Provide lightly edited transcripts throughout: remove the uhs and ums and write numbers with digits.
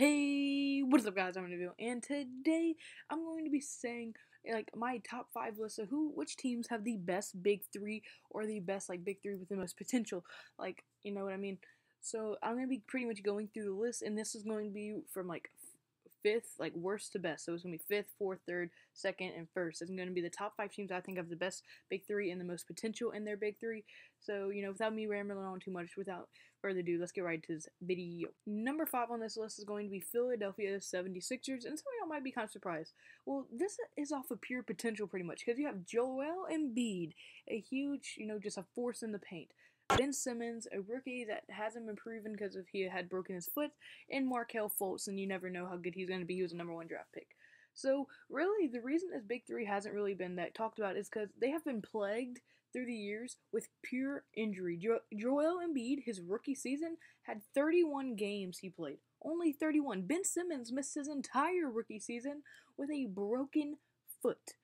Hey, what's up guys, I'm Nabil, and today I'm going to be saying my top 5 list of which teams have the best big 3 or the best big 3 with the most potential, you know what I mean? So I'm going to be pretty much going through the list, and this is going to be from fifth, worst to best. So it's going to be fifth, fourth, third, second, and first. It's going to be the top 5 teams I think have the best big 3 and the most potential in their big 3. So, without me rambling on too much, without further ado, let's get right into this video. Number 5 on this list is going to be Philadelphia 76ers, and some of y'all might be kind of surprised. Well, this is off of pure potential pretty much, because you have Joel Embiid, a huge, just a force in the paint. Ben Simmons, a rookie that hasn't been proven because he had broken his foot, and Markelle Fultz, and you never know how good he's going to be. He was a number 1 draft pick. So, really, the reason this Big 3 hasn't really been that talked about is because they have been plagued through the years with pure injury. Joel Embiid, his rookie season, had 31 games he played. Only 31. Ben Simmons missed his entire rookie season with a broken foot.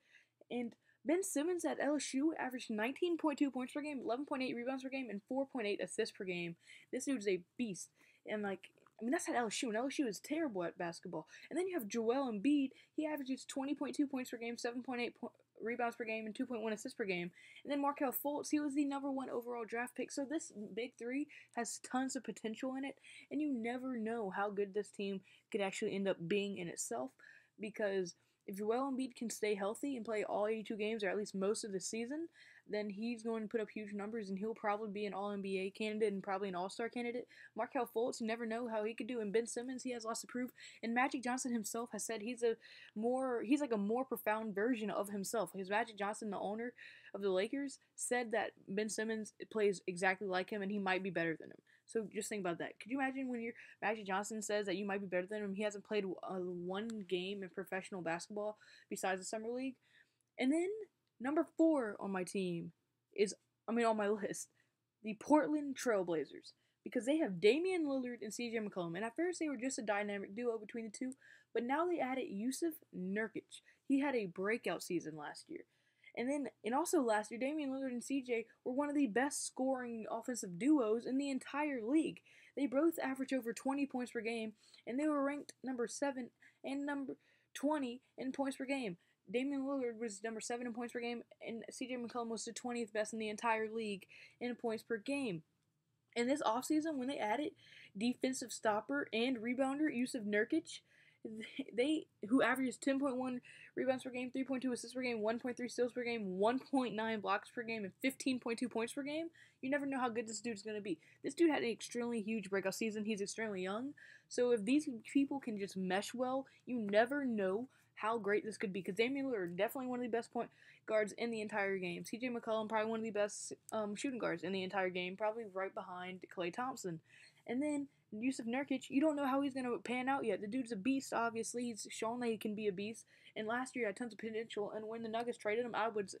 And Ben Simmons at LSU averaged 19.2 points per game, 11.8 rebounds per game, and 4.8 assists per game. This dude's a beast. And that's at LSU, and LSU is terrible at basketball. And then you have Joel Embiid. He averages 20.2 points per game, 7.8 rebounds per game, and 2.1 assists per game. And then Markelle Fultz, he was the number 1 overall draft pick. So this Big 3 has tons of potential in it, and you never know how good this team could actually end up being in itself, because if Joel Embiid can stay healthy and play all 82 games, or at least most of the season, then he's going to put up huge numbers, and he'll probably be an All-NBA candidate and probably an All-Star candidate. Markelle Fultz, you never know how he could do. And Ben Simmons, he has lots to prove. And Magic Johnson himself has said he's like a more profound version of himself. Because Magic Johnson, the owner of the Lakers, said that Ben Simmons plays exactly like him, and he might be better than him. So just think about that. Could you imagine when Magic Johnson says that you might be better than him? He hasn't played one game in professional basketball besides the summer league. And then number 4 on my team on my list, the Portland Trailblazers, because they have Damian Lillard and CJ McCollum. And at first they were just a dynamic duo between the two, but now they added Jusuf Nurkic. He had a breakout season last year. And also last year, Damian Lillard and CJ were one of the best scoring offensive duos in the entire league. They both averaged over 20 points per game, and they were ranked number 7 and number 20 in points per game. Damian Lillard was number 7 in points per game, and CJ McCollum was the 20th best in the entire league in points per game. In this offseason, when they added defensive stopper and rebounder Jusuf Nurkic, who averages 10.1 rebounds per game, 3.2 assists per game, 1.3 steals per game, 1.9 blocks per game, and 15.2 points per game, you never know how good this dude's going to be. This dude had an extremely huge breakout season. He's extremely young. So if these people can just mesh well, you never know how great this could be. Because Damian Lillard, definitely one of the best point guards in the entire game. CJ McCollum, probably one of the best shooting guards in the entire game, probably right behind Klay Thompson. And then Jusuf Nurkic, you don't know how he's going to pan out yet. The dude's a beast, obviously. He's shown that he can be a beast. And last year he had tons of potential. And when the Nuggets traded him, I was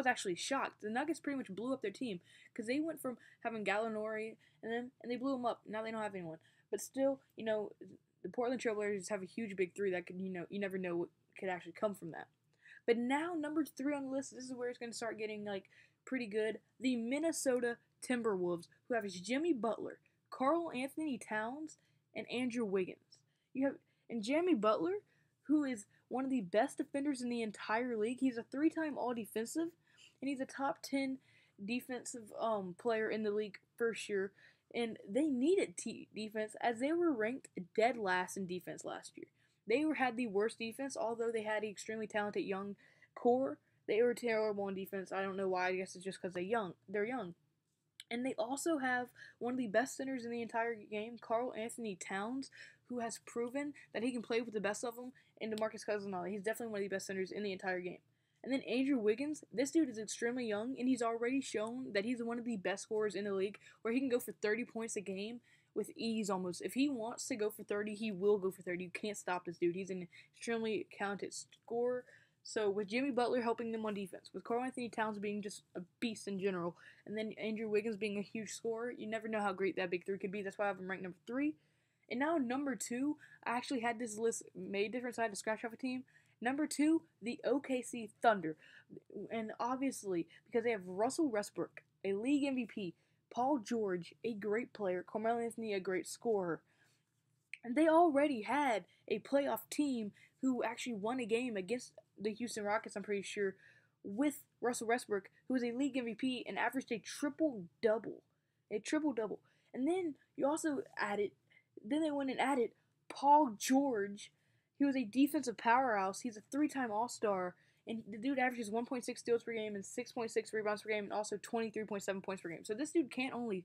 actually shocked. The Nuggets pretty much blew up their team, because they went from having Gallinari and they blew him up. Now they don't have anyone. But still, the Portland Trailblazers have a huge big 3 that could, you never know what could actually come from that. But now, number 3 on the list, this is where it's going to start getting, pretty good. The Minnesota Timberwolves, who have Jimmy Butler, Karl-Anthony Towns, and Andrew Wiggins. And Jimmy Butler, who is one of the best defenders in the entire league. He's a 3-time All-Defensive, and he's a top 10 defensive player in the league for sure. And they needed defense, as they were ranked dead last in defense last year. They had the worst defense, although they had an extremely talented young core. They were terrible on defense. I don't know why. I guess it's just because they're young. And they also have one of the best centers in the entire game, Karl-Anthony Towns, who has proven that he can play with the best of them, and DeMarcus Cousins. He's definitely one of the best centers in the entire game. And then Andrew Wiggins, this dude is extremely young, and he's already shown that he's one of the best scorers in the league, where he can go for 30 points a game with ease almost. If he wants to go for 30, he will go for 30. You can't stop this dude. He's an extremely talented scorer. So with Jimmy Butler helping them on defense, with Karl-Anthony Towns being just a beast in general, and then Andrew Wiggins being a huge scorer, you never know how great that big 3 could be. That's why I have him ranked number 3. And now number 2, I actually had this list made different, so I had to scratch off a team. Number 2, the OKC Thunder. And obviously, because they have Russell Westbrook, a league MVP, Paul George, a great player, Carmelo Anthony, a great scorer, And they already had a playoff team who actually won a game against the Houston Rockets, I'm pretty sure, with Russell Westbrook, who was a league MVP and averaged a triple double. A triple double. And then you also added, then they went and added Paul George. He was a defensive powerhouse. He's a 3-time All Star. And the dude averages 1.6 steals per game and 6.6 rebounds per game and also 23.7 points per game. So this dude can't only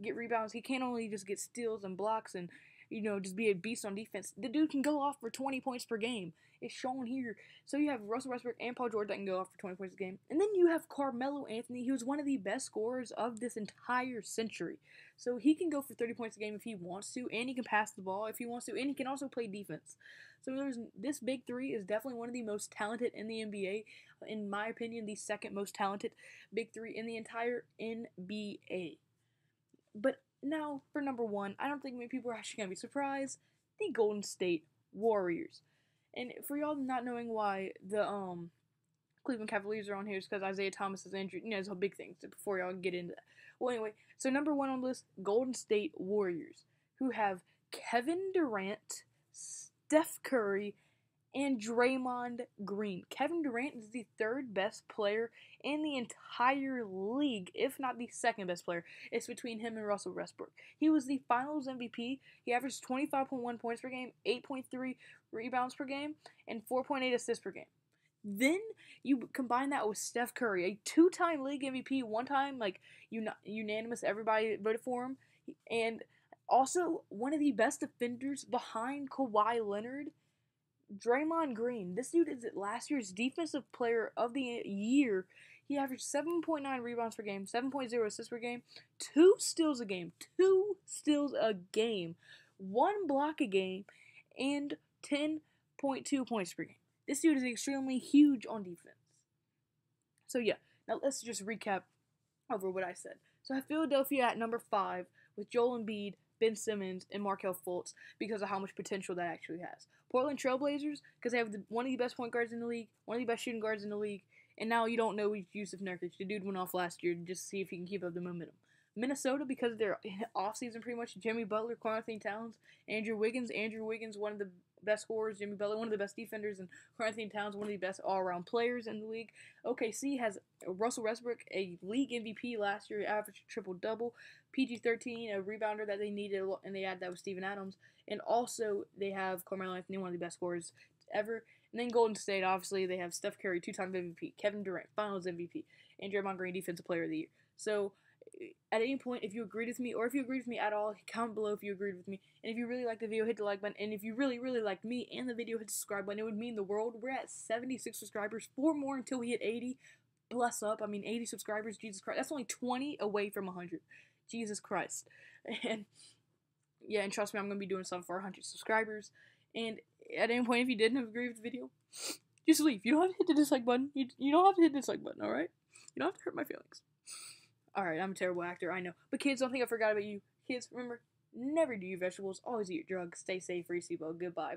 get rebounds, he can't only just get steals and blocks and just be a beast on defense. The dude can go off for 20 points per game. It's shown here. So you have Russell Westbrook and Paul George that can go off for 20 points a game. And then you have Carmelo Anthony, who's one of the best scorers of this entire century. So he can go for 30 points a game if he wants to, and he can pass the ball if he wants to, and he can also play defense. So this big three is definitely one of the most talented in the NBA. In my opinion, the second most talented big three in the entire NBA. But now, for number one, I don't think many people are actually going to be surprised. The Golden State Warriors. And for y'all not knowing why the Cleveland Cavaliers are on here is because Isaiah Thomas is injured. It's a big thing before y'all get into that. Well, anyway, so number one on the list, Golden State Warriors, who have Kevin Durant, Steph Curry, and Draymond Green. Kevin Durant is the third best player in the entire league, if not the second best player. It's between him and Russell Westbrook. He was the Finals MVP. He averaged 25.1 points per game, 8.3 rebounds per game, and 4.8 assists per game. Then you combine that with Steph Curry, a 2-time league MVP, 1-time unanimous, everybody voted for him, and also one of the best defenders behind Kawhi Leonard. Draymond Green, this dude is last year's Defensive Player of the Year. He averaged 7.9 rebounds per game, 7.0 assists per game, 2 steals a game, 1 block a game, and 10.2 points per game. This dude is extremely huge on defense. So yeah, now let's just recap over what I said. So I have Philadelphia at number 5 with Joel Embiid, Ben Simmons, and Markelle Fultz because of how much potential that actually has. Portland Trailblazers because they have one of the best point guards in the league, one of the best shooting guards in the league, and now you don't know Jusuf Nurkic. The dude went off last year just to see if he can keep up the momentum. Minnesota because of their offseason pretty much. Jimmy Butler, Karl-Anthony Towns, Andrew Wiggins. Andrew Wiggins, one of the best scorers. Jimmy Butler, one of the best defenders. And Karl-Anthony Towns, one of the best all-around players in the league. OKC has Russell Westbrook, a league MVP last year, averaged triple-double. PG-13, a rebounder that they needed, and they added that with Steven Adams. And also, they have Carmelo Anthony, one of the best scorers ever. And then Golden State, obviously, they have Steph Curry, 2-time MVP, Kevin Durant, Finals MVP, and Draymond Green, Defensive Player of the Year. So, at any point, if you agreed with me, or if you agreed with me at all, comment below if you agreed with me. And if you really liked the video, hit the like button. And if you really, really liked me and the video, hit the subscribe button. It would mean the world. We're at 76 subscribers, 4 more until we hit 80. Bless up. 80 subscribers, Jesus Christ. That's only 20 away from 100. Jesus Christ. And yeah, and trust me, I'm going to be doing something for 100 subscribers. And at any point, if you didn't agree with the video, just leave. You don't have to hit the dislike button. You don't have to hit the dislike button, alright? You don't have to hurt my feelings. Alright, I'm a terrible actor, I know. But kids, don't think I forgot about you. Kids, remember, never do your vegetables. Always eat your drugs. Stay safe, free, goodbye.